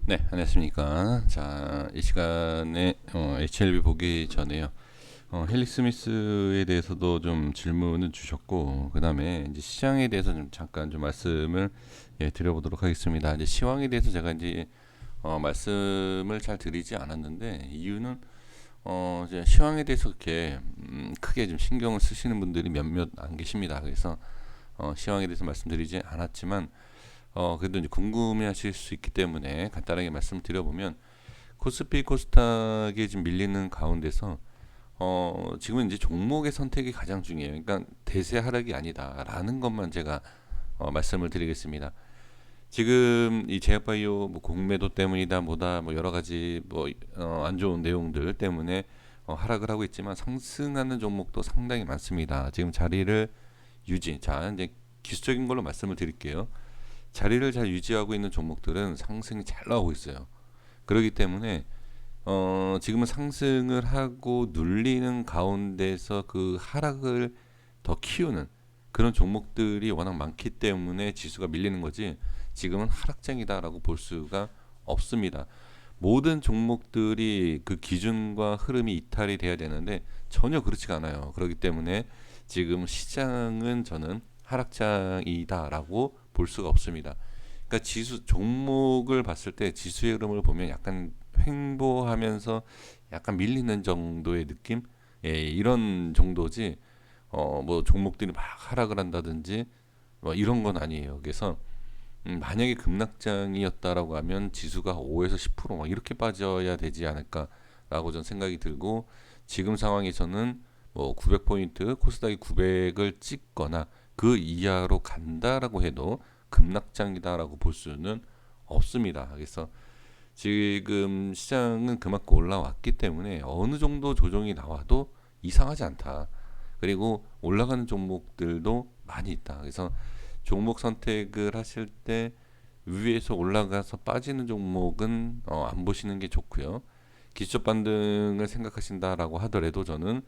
네, 안녕하십니까. 자, 이 시간에 HLB 보기 전에요. 헬릭 스미스에 대해서도 좀 질문을 주셨고, 그 다음에 이제 시장에 대해서 좀 잠깐 좀 말씀을 드려보도록 하겠습니다. 이제 시황에 대해서 제가 이제 말씀을 잘 드리지 않았는데, 이유는 이제 시황에 대해서 그렇게 크게 좀 신경을 쓰시는 분들이 몇몇 안 계십니다. 그래서 시황에 대해서 말씀드리지 않았지만, 그래도 이제 궁금해하실 수 있기 때문에 간단하게 말씀드려보면 코스피 코스닥이 지금 밀리는 가운데서 지금은 이제 종목의 선택이 가장 중요해요. 그러니까 대세 하락이 아니다라는 것만 제가 말씀을 드리겠습니다. 지금 이 제약바이오 뭐 공매도 때문이다 뭐다 뭐 여러 가지 뭐 안 좋은 내용들 때문에 하락을 하고 있지만 상승하는 종목도 상당히 많습니다. 지금 자리를 유지. 자, 이제 기술적인 걸로 말씀을 드릴게요. 자리를 잘 유지하고 있는 종목들은 상승이 잘 나오고 있어요. 그렇기 때문에 지금은 상승을 하고 눌리는 가운데서 그 하락을 더 키우는 그런 종목들이 워낙 많기 때문에 지수가 밀리는 거지, 지금은 하락장이다라고 볼 수가 없습니다. 모든 종목들이 그 기준과 흐름이 이탈이 돼야 되는데 전혀 그렇지가 않아요. 그렇기 때문에 지금 시장은 저는 하락장이다라고 볼 수가 없습니다. 그러니까 지수 종목을 봤을 때 지수의 흐름을 보면 약간 횡보하면서 약간 밀리는 정도의 느낌, 이런 정도지. 뭐 종목들이 막 하락을 한다든지 뭐 이런 건 아니에요. 그래서 만약에 급락장이었다라고 하면 지수가 5에서 10%막 이렇게 빠져야 되지 않을까라고 전 생각이 들고, 지금 상황에서는 뭐 900포인트 코스닥이 900을 찍거나 그 이하로 간다라고 해도 급락장이다라고 볼 수는 없습니다. 그래서 지금 시장은 그만큼 올라왔기 때문에 어느 정도 조정이 나와도 이상하지 않다. 그리고 올라가는 종목들도 많이 있다. 그래서 종목 선택을 하실 때 위에서 올라가서 빠지는 종목은 안 보시는 게 좋고요. 기술적 반등을 생각하신다라고 하더라도 저는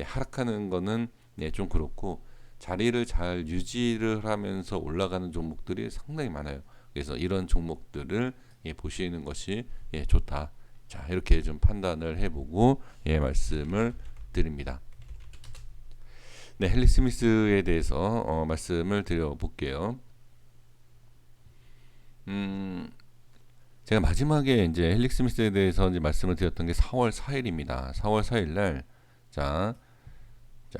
하락하는 거는 좀 그렇고, 자리를 잘 유지를 하면서 올라가는 종목들이 상당히 많아요. 그래서 이런 종목들을 보시는 것이 좋다. 자, 이렇게 좀 판단을 해보고 말씀을 드립니다. 네, 헨리 스미스에 대해서 말씀을 드려볼게요. 음, 제가 마지막에 이제 헨리 스미스에 대해서 이제 말씀을 드렸던 게 4월 4일입니다. 4월 4일 날, 자,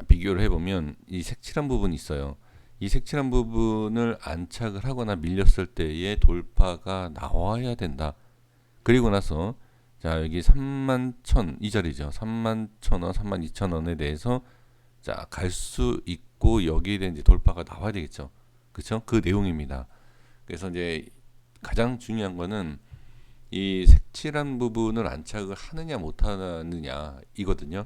비교를 해보면 이 색칠한 부분이 있어요. 이 색칠한 부분을 안착을 하거나 밀렸을 때의 돌파가 나와야 된다. 그리고 나서 자, 여기 3만 천 이 자리죠. 3만 천 원, 3만 2천 원에 대해서 자, 갈 수 있고 여기에 대한 이제 돌파가 나와야 되겠죠. 그렇죠? 그 내용입니다. 그래서 이제 가장 중요한 거는 이 색칠한 부분을 안착을 하느냐 못하느냐 이거든요.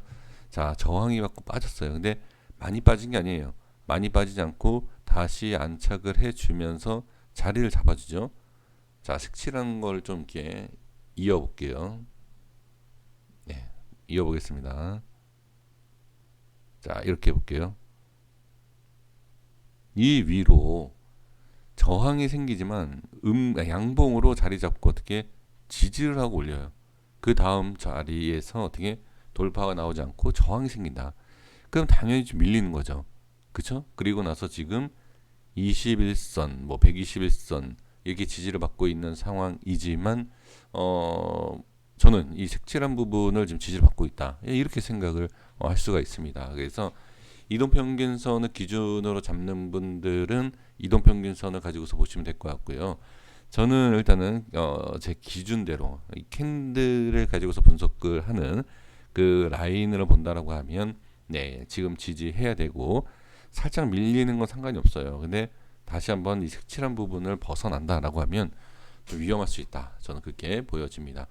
자, 저항이 받고 빠졌어요. 근데 많이 빠진 게 아니에요. 많이 빠지지 않고 다시 안착을 해주면서 자리를 잡아주죠. 자, 색칠한 걸 좀 이렇게 이어볼게요. 네, 이어보겠습니다. 자, 이렇게 볼게요. 이 위로 저항이 생기지만 양봉으로 자리 잡고 어떻게 지지를 하고 올려요. 그 다음 자리에서 어떻게 돌파가 나오지 않고 저항이 생긴다. 그럼 당연히 좀 밀리는 거죠. 그쵸? 그리고 나서 지금 21선, 뭐 121선 이렇게 지지를 받고 있는 상황이지만 저는 이 색칠한 부분을 지금 지지를 받고 있다. 이렇게 생각을 할 수가 있습니다. 그래서 이동평균선을 기준으로 잡는 분들은 이동평균선을 가지고서 보시면 될 것 같고요. 저는 일단은 제 기준대로 이 캔들을 가지고서 분석을 하는 그 라인으로 본다라고 하면 네, 지금 지지해야 되고 살짝 밀리는 건 상관이 없어요. 근데 다시 한번 이 색칠한 부분을 벗어난다라고 하면 좀 위험할 수 있다. 저는 그렇게 보여집니다.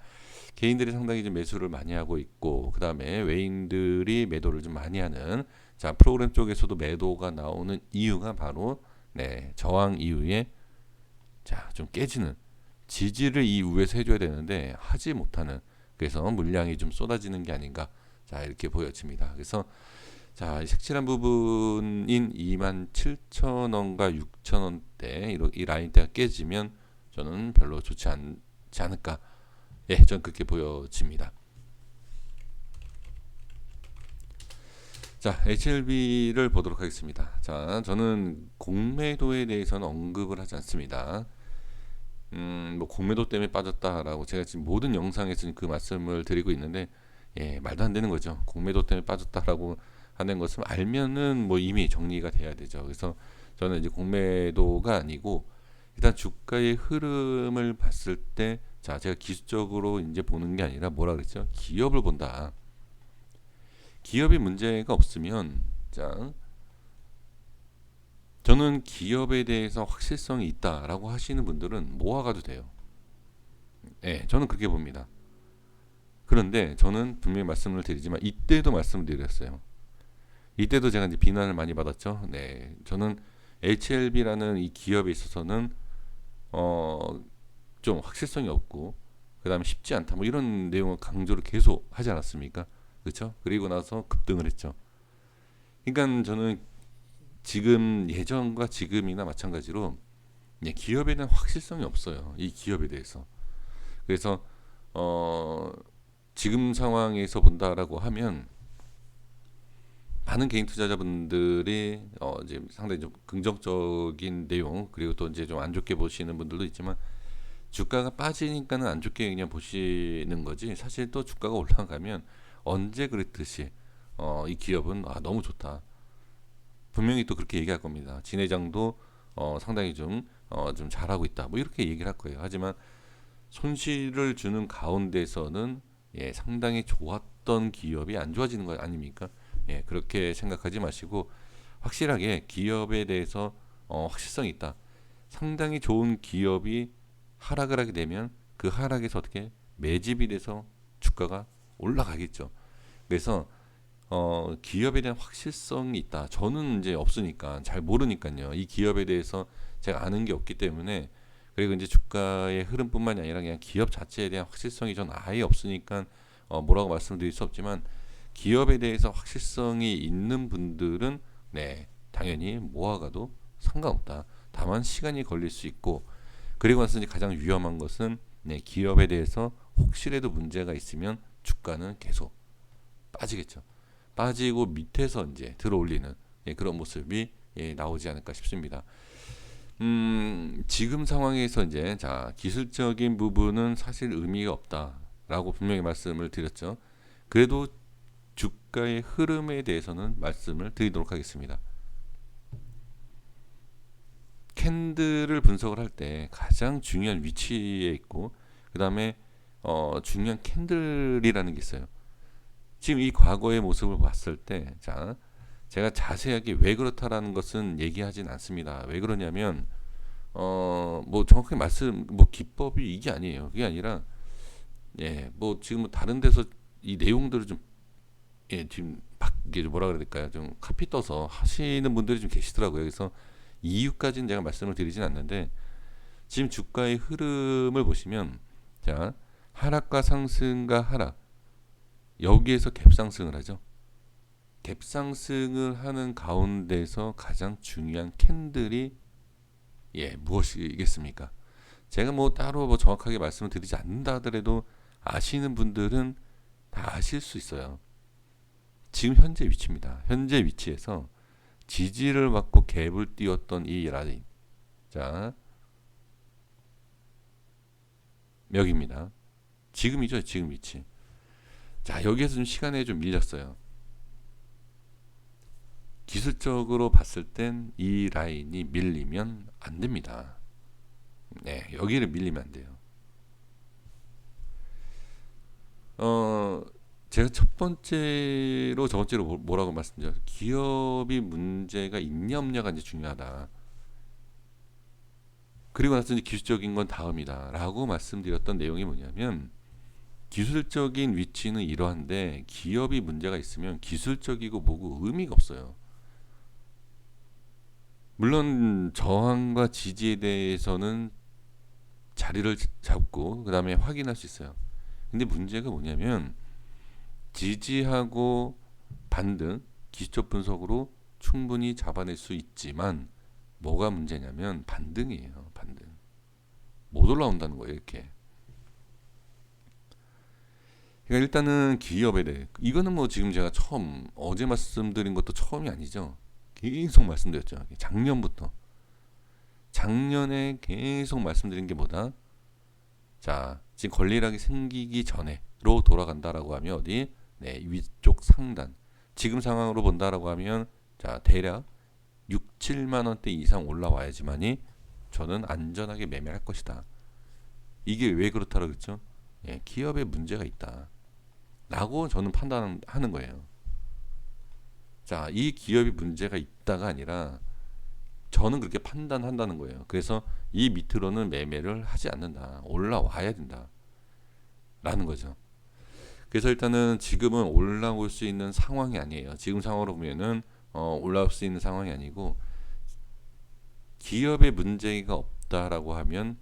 개인들이 상당히 좀 매수를 많이 하고 있고, 그 다음에 외인들이 매도를 좀 많이 하는, 자, 프로그램 쪽에서도 매도가 나오는 이유가 바로 네, 저항 이후에 자, 좀 깨지는, 지지를 이후에서 해줘야 되는데 하지 못하는, 그래서 물량이 좀 쏟아지는 게 아닌가, 자, 이렇게 보여집니다. 그래서 자, 색칠한 부분인 27,000원과 6,000원대 이 라인대가 깨지면 저는 별로 좋지 있지 않을까. 예, 전 그렇게 보여집니다. 자, HLB를 보도록 하겠습니다. 자, 저는 공매도에 대해서는 언급을 하지 않습니다. 뭐 공매도 때문에 빠졌다라고 제가 지금 모든 영상에서 그 말씀을 드리고 있는데, 예, 말도 안 되는 거죠. 공매도 때문에 빠졌다라고 하는 것을 알면은 뭐 이미 정리가 돼야 되죠. 그래서 저는 이제 공매도가 아니고 일단 주가의 흐름을 봤을 때, 자, 제가 기술적으로 이제 보는 게 아니라 뭐라 그랬죠? 기업을 본다. 기업이 문제가 없으면, 자, 저는 기업에 대해서 확실성이 있다라고 하시는 분들은 모아가도 돼요. 예, 저는 그렇게 봅니다. 그런데 저는 분명히 말씀을 드리지만 이때도 말씀을 드렸어요. 이때도 제가 이제 비난을 많이 받았죠. 네, 저는 HLB라는 이 기업에 있어서는 어, 좀 확실성이 없고 그다음에 쉽지 않다 뭐 이런 내용을 강조를 계속 하지 않았습니까? 그렇죠? 그리고 나서 급등을 했죠. 그러니까 저는 지금 예전과 지금이나 마찬가지로 기업에 대한 확실성이 없어요. 이 기업에 대해서. 그래서 어, 지금 상황에서 본다라고 하면 많은 개인 투자자분들이 이제 상당히 좀 긍정적인 내용 그리고 또 이제 좀 안 좋게 보시는 분들도 있지만 주가가 빠지니까는 안 좋게 그냥 보시는 거지 사실 또 주가가 올라가면 언제 그랬듯이 이 기업은 너무 좋다 분명히 또 그렇게 얘기할 겁니다. 진 회장도 상당히 좀 잘하고 있다 뭐 이렇게 얘기를 할 거예요. 하지만 손실을 주는 가운데서는 예, 상당히 좋았던 기업이 안 좋아지는 거 아닙니까? 예, 그렇게 생각하지 마시고 확실하게 기업에 대해서 확실성이 있다. 상당히 좋은 기업이 하락을 하게 되면 그 하락에서 어떻게 매집이 돼서 주가가 올라가겠죠. 그래서 기업에 대한 확실성이 있다. 저는 이제 없으니까 잘 모르니까요. 이 기업에 대해서 제가 아는 게 없기 때문에 그리고 이제 주가의 흐름뿐만이 아니라 그냥 기업 자체에 대한 확실성이 전 아예 없으니까 뭐라고 말씀드릴 수 없지만 기업에 대해서 확실성이 있는 분들은 네 당연히 모아가도 상관없다. 다만 시간이 걸릴 수 있고 그리고 나서 이제 가장 위험한 것은 네 기업에 대해서 혹시라도 문제가 있으면 주가는 계속 빠지겠죠. 빠지고 밑에서 이제 들어올리는 그런 모습이 나오지 않을까 싶습니다. 지금 상황에서 이제 자 기술적인 부분은 사실 의미가 없다라고 분명히 말씀을 드렸죠. 그래도 주가의 흐름에 대해서는 말씀을 드리도록 하겠습니다. 캔들을 분석을 할 때 가장 중요한 위치에 있고 그 다음에 중요한 캔들이라는 게 있어요. 지금 이 과거의 모습을 봤을 때, 자, 제가 자세하게 왜 그렇다라는 것은 얘기하진 않습니다. 왜 그러냐면, 뭐 정확하게 뭐 기법이 이게 아니에요. 그게 아니라, 예, 뭐 지금 뭐 다른 데서 이 내용들을 좀, 예, 지금 이게 뭐라 그래야 될까요? 좀 카피 떠서 하시는 분들이 좀 계시더라고요. 그래서 이유까지는 제가 말씀을 드리진 않는데, 지금 주가의 흐름을 보시면, 자, 하락과 상승과 하락, 여기에서 갭상승을 하죠. 갭상승을 하는 가운데서 가장 중요한 캔들이 무엇이겠습니까? 제가 뭐 따로 뭐 정확하게 말씀을 드리지 않는다 하더라도 아시는 분들은 다 아실 수 있어요. 지금 현재 위치입니다. 현재 위치에서 지지를 받고 갭을 띄웠던 이 라인. 자, 여기입니다. 지금이죠, 지금 위치. 자, 여기에서 좀 시간에 좀 밀렸어요. 기술적으로 봤을 땐 이 라인이 밀리면 안 됩니다. 네, 여기를 밀리면 안 돼요. 제가 첫 번째로 저번째로 뭐라고 말씀드렸죠? 기업이 문제가 있냐 없냐가 이제 중요하다. 그리고 나서 이제 기술적인 건 다음이다라고 말씀드렸던 내용이 뭐냐면 기술적인 위치는 이러한데 기업이 문제가 있으면 기술적이고 뭐고 의미가 없어요. 물론 저항과 지지에 대해서는 자리를 잡고 그 다음에 확인할 수 있어요. 근데 문제가 뭐냐면 지지하고 반등 기술적 분석으로 충분히 잡아낼 수 있지만 뭐가 문제냐면 반등이에요. 반등 못 올라온다는 거예요. 이렇게 그러니까 일단은 기업에 대해 이거는 뭐 지금 제가 처음 어제 말씀드린 것도 처음이 아니죠. 계속 말씀드렸죠. 작년부터 작년에 계속 말씀드린 게 뭐다? 자, 지금 권리락이 생기기 전에로 돌아간다라고 하면 어디? 네, 위쪽 상단. 지금 상황으로 본다라고 하면 자, 대략 6, 7만 원대 이상 올라와야지만이 저는 안전하게 매매할 것이다. 이게 왜 그렇다고 그랬죠? 예, 기업에 문제가 있다. 라고 저는 판단하는 거예요. 자, 이 기업이 문제가 있다가 아니라 저는 그렇게 판단한다는 거예요. 그래서 이 밑으로는 매매를 하지 않는다. 올라와야 된다. 라는 거죠. 그래서 일단은 지금은 올라올 수 있는 상황이 아니에요. 지금 상황으로 보면은 올라올 수 있는 상황이 아니고 기업에 문제가 없다라고 하면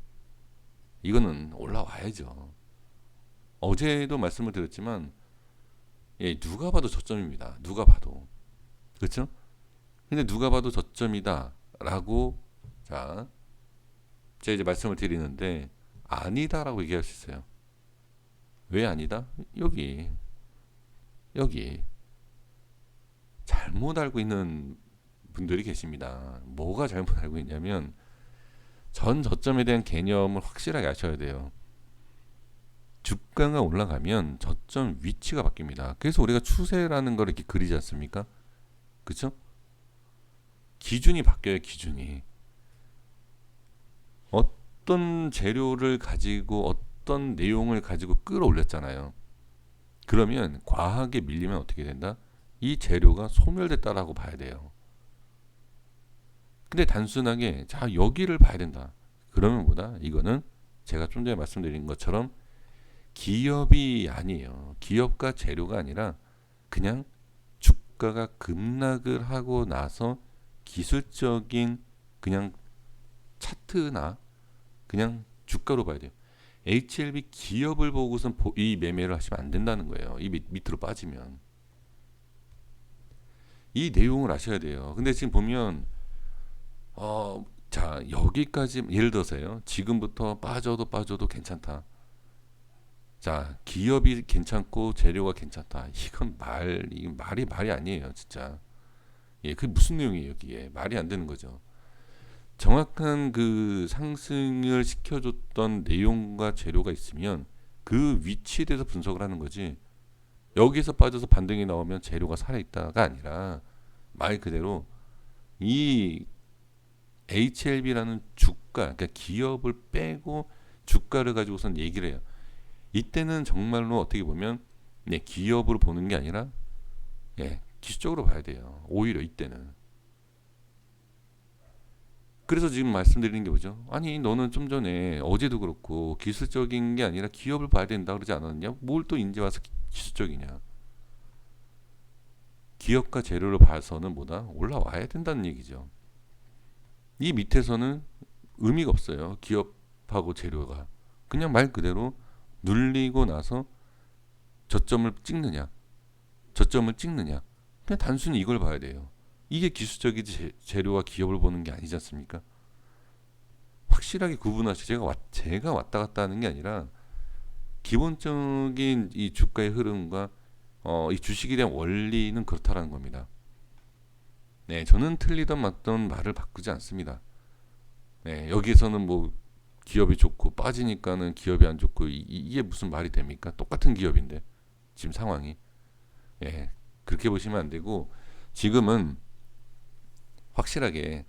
이거는 올라와야죠. 어제도 말씀을 드렸지만 예, 누가 봐도 저점입니다. 누가 봐도. 그렇죠? 근데 누가 봐도 저점이다라고 자, 제가 이제 말씀을 드리는데 아니다라고 얘기할 수 있어요. 왜 아니다? 여기 잘못 알고 있는 분들이 계십니다. 뭐가 잘못 알고 있냐면 전 저점에 대한 개념을 확실하게 아셔야 돼요. 주가가 올라가면 저점 위치가 바뀝니다. 그래서 우리가 추세라는 걸 이렇게 그리지 않습니까? 그쵸? 기준이 바뀌어요, 기준이. 어떤 재료를 가지고 어떤 내용을 가지고 끌어올렸잖아요. 그러면 과하게 밀리면 어떻게 된다? 이 재료가 소멸됐다라고 봐야 돼요. 근데 단순하게 자 여기를 봐야 된다. 그러면 뭐다? 이거는 제가 좀 전에 말씀드린 것처럼 기업이 아니에요. 기업과 재료가 아니라 그냥 주가가 급락을 하고 나서 기술적인 그냥 차트나 그냥 주가로 봐야 돼요. HLB 기업을 보고선 이 매매를 하시면 안 된다는 거예요. 이 밑으로 빠지면. 이 내용을 아셔야 돼요. 근데 지금 보면 자 여기까지 예를 들어서요. 지금부터 빠져도 괜찮다. 자 기업이 괜찮고 재료가 괜찮다. 이건 말이 아니에요, 진짜. 예, 그게 무슨 내용이에요, 여기에 말이 안 되는 거죠. 정확한 그 상승을 시켜줬던 내용과 재료가 있으면 그 위치에 대해서 분석을 하는 거지. 여기서 빠져서 반등이 나오면 재료가 살아있다가 아니라 말 그대로 이 HLB라는 주가, 그러니까 기업을 빼고 주가를 가지고선 얘기를 해요. 이때는 정말로 어떻게 보면 네, 기업으로 보는 게 아니라 예, 기술적으로 봐야 돼요. 오히려 이때는. 그래서 지금 말씀드리는 게 뭐죠? 아니 너는 좀 전에 어제도 그렇고 기술적인 게 아니라 기업을 봐야 된다 그러지 않았냐? 뭘 또 이제 와서 기술적이냐? 기업과 재료를 봐서는 뭐다? 올라와야 된다는 얘기죠. 이 밑에서는 의미가 없어요. 기업하고 재료가. 그냥 말 그대로 눌리고 나서 저점을 찍느냐, 저점을 찍느냐. 그냥 단순히 이걸 봐야 돼요. 이게 기술적이지 재료와 기업을 보는 게 아니지 않습니까? 확실하게 구분하시고 제가 왔다 갔다 하는 게 아니라 기본적인 이 주가의 흐름과 이 주식에 대한 원리는 그렇다라는 겁니다. 네, 저는 틀리던 맞던 말을 바꾸지 않습니다. 네, 여기에서는 뭐 기업이 좋고 빠지니까는 기업이 안 좋고 이게 무슨 말이 됩니까? 똑같은 기업인데 지금 상황이. 예, 그렇게 보시면 안 되고 지금은 확실하게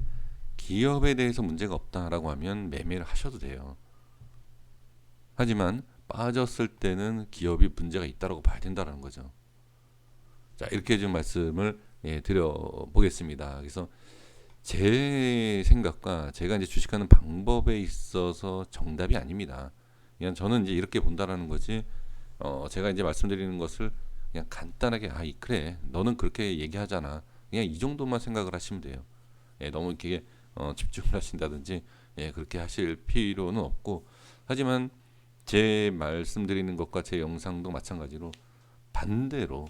기업에 대해서 문제가 없다라고 하면 매매를 하셔도 돼요. 하지만 빠졌을 때는 기업이 문제가 있다라고 봐야 된다는 거죠. 자, 이렇게 좀 말씀을 드려보겠습니다. 그래서 제 생각과 제가 이제 주식하는 방법에 있어서 정답이 아닙니다. 그냥 저는 이제 이렇게 본다라는 거지. 제가 이제 말씀드리는 것을 그냥 간단하게 그래 너는 그렇게 얘기하잖아. 그냥 이 정도만 생각을 하시면 돼요. 예, 너무 이렇게 집중을 하신다든지 그렇게 하실 필요는 없고 하지만 제 말씀드리는 것과 제 영상도 마찬가지로 반대로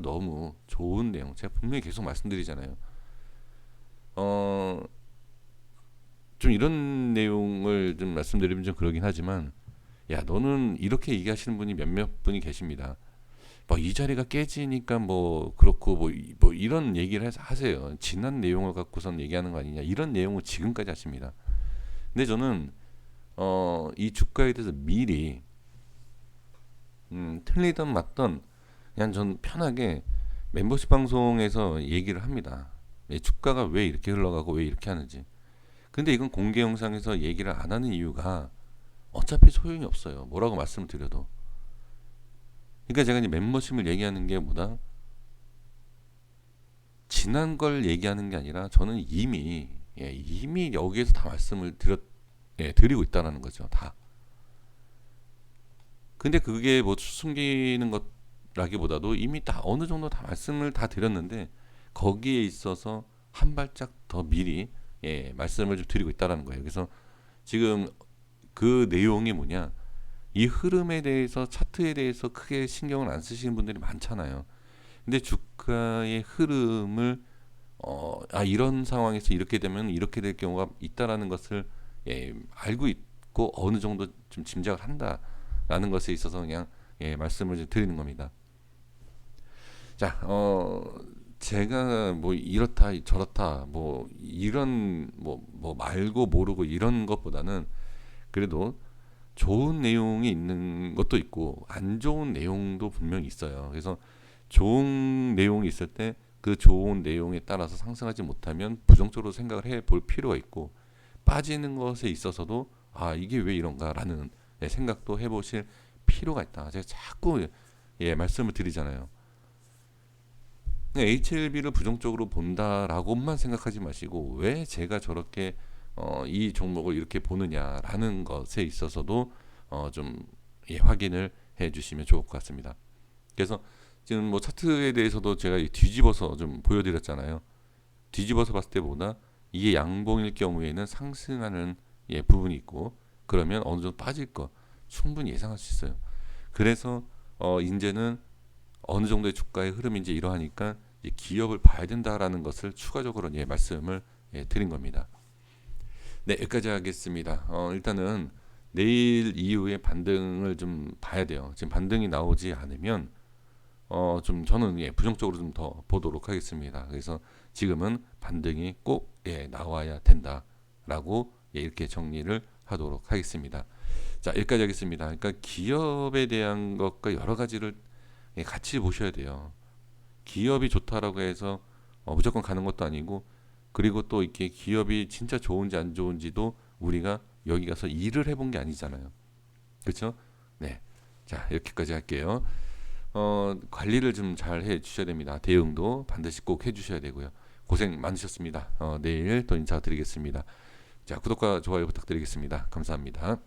너무 좋은 내용 제가 분명히 계속 말씀드리잖아요. 좀 이런 내용을 좀 말씀드리면 좀 그러긴 하지만 야, 너는 이렇게 얘기하시는 분이 몇몇 분이 계십니다. 뭐 이 자리가 깨지니까 뭐 그렇고 뭐 이런 얘기를 하세요. 지난 내용을 갖고선 얘기하는 거 아니냐 이런 내용을 지금까지 하십니다. 근데 저는 이 주가에 대해서 미리 틀리든 맞든 그냥 전 편하게 멤버십 방송에서 얘기를 합니다. 주가가 왜 이렇게 흘러가고 왜 이렇게 하는지. 근데 이건 공개 영상에서 얘기를 안 하는 이유가 어차피 소용이 없어요. 뭐라고 말씀을 드려도. 그러니까 제가 이제 멤버십을 얘기하는 게 뭐다? 지난 걸 얘기하는 게 아니라 저는 이미 여기에서 다 말씀을 드리고 있다라는 거죠. 다. 근데 그게 뭐 숨기는 것라기보다도 이미 다 어느 정도 다 말씀을 다 드렸는데 거기에 있어서 한 발짝 더 미리 말씀을 좀 드리고 있다라는 거예요. 그래서 지금 그 내용이 뭐냐? 이 흐름에 대해서 차트에 대해서 크게 신경을 안 쓰시는 분들이 많잖아요. 근데 주가의 흐름을 이런 상황에서 이렇게 되면 이렇게 될 경우가 있다라는 것을 알고 있고 어느 정도 좀 짐작을 한다라는 것에 있어서 그냥 말씀을 좀 드리는 겁니다. 자, 제가 뭐 이렇다 저렇다 뭐 이런 뭐 말고 모르고 이런 것보다는 그래도 좋은 내용이 있는 것도 있고 안 좋은 내용도 분명히 있어요. 그래서 좋은 내용이 있을 때 그 좋은 내용에 따라서 상승하지 못하면 부정적으로 생각을 해볼 필요가 있고 빠지는 것에 있어서도 이게 왜 이런가라는 생각도 해보실 필요가 있다. 제가 자꾸 말씀을 드리잖아요. HLB를 부정적으로 본다라고만 생각하지 마시고 왜 제가 저렇게 이 종목을 이렇게 보느냐라는 것에 있어서도 좀 확인을 해주시면 좋을 것 같습니다. 그래서 지금 뭐 차트에 대해서도 제가 뒤집어서 좀 보여드렸잖아요. 뒤집어서 봤을 때보다 이게 양봉일 경우에는 상승하는 부분이 있고 그러면 어느 정도 빠질 거 충분히 예상할 수 있어요. 그래서 이제는 어느 정도의 주가의 흐름인지 이러하니까 이제 기업을 봐야 된다라는 것을 추가적으로 말씀을 드린 겁니다. 네, 여기까지 하겠습니다. 일단은 내일 이후에 반등을 좀 봐야 돼요. 지금 반등이 나오지 않으면 좀 저는 부정적으로 좀 더 보도록 하겠습니다. 그래서 지금은 반등이 꼭 나와야 된다라고 이렇게 정리를 하도록 하겠습니다. 자, 여기까지 하겠습니다. 그러니까 기업에 대한 것과 여러 가지를 같이 보셔야 돼요. 기업이 좋다라고 해서 무조건 가는 것도 아니고 그리고 또 이렇게 기업이 진짜 좋은지 안 좋은지도 우리가 여기 가서 일을 해본 게 아니잖아요. 그렇죠? 네. 자, 이렇게까지 할게요. 관리를 좀 잘 해 주셔야 됩니다. 대응도 반드시 꼭 해 주셔야 되고요. 고생 많으셨습니다. 내일 또 인사드리겠습니다. 자, 구독과 좋아요 부탁드리겠습니다. 감사합니다.